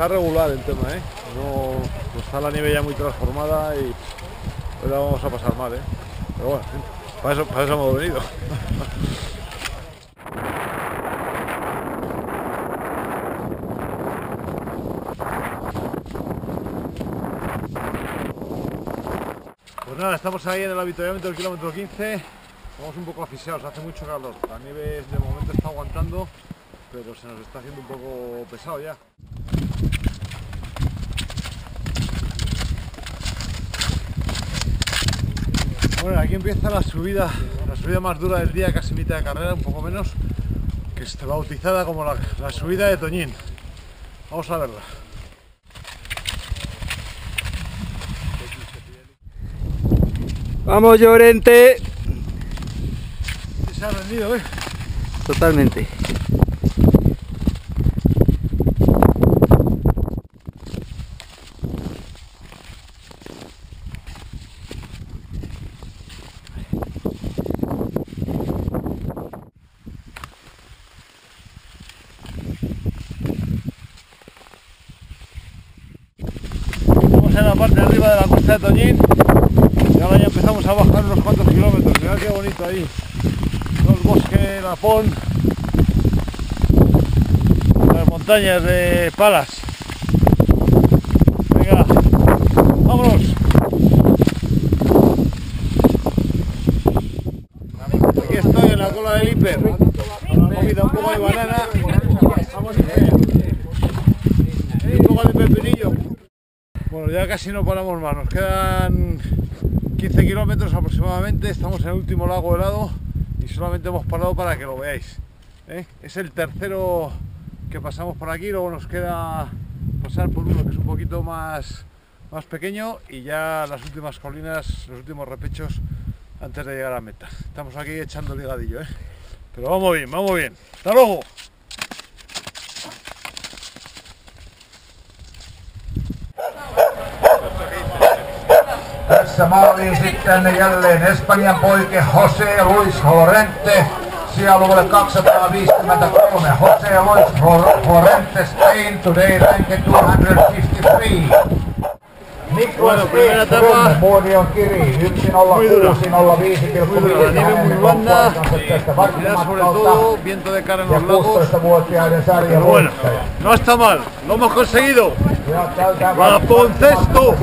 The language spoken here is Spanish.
está regular el tema, no está la nieve ya muy transformada y hoy la vamos a pasar mal, pero bueno, para eso hemos venido. Pues nada, estamos ahí en el avituallamiento del kilómetro 15, estamos un poco asfixiados, hace mucho calor, la nieve de momento está aguantando, pero se nos está haciendo un poco pesado ya. Bueno, aquí empieza la subida más dura del día, casi mitad de carrera, un poco menos, que está bautizada como la subida de Toñín. Vamos a verla. ¡Vamos, Llorente! Se ha rendido, Totalmente. Estamos en la parte de arriba de la costa de Toñín y ahora ya empezamos a bajar unos cuantos kilómetros. Mirad qué bonito ahí, todo el bosque, Lapón, las montañas de Palas. Venga, vámonos. Aquí estoy en la cola del hiper, una comida, un poco de banana, un poco de pepinillo. Bueno, ya casi no paramos más, nos quedan 15 kilómetros aproximadamente, estamos en el último lago helado y solamente hemos parado para que lo veáis. Es el tercero que pasamos por aquí, luego nos queda pasar por uno que es un poquito más pequeño y ya las últimas colinas, los últimos repechos antes de llegar a meta. Estamos aquí echando ligadillo, pero vamos bien, vamos bien. ¡Hasta luego! Tässä maaliin sitten jälleen Espanjan poike José Luis Llorente. Sijaluvulle 253. José Luis Llorente, Spain, today ranked 253. Bueno, primera etapa muy dura, la nieve muy blanda, humedad sobre todo, viento de cara en los lagos, pero bueno, no está mal, lo hemos conseguido. Lapón cesto.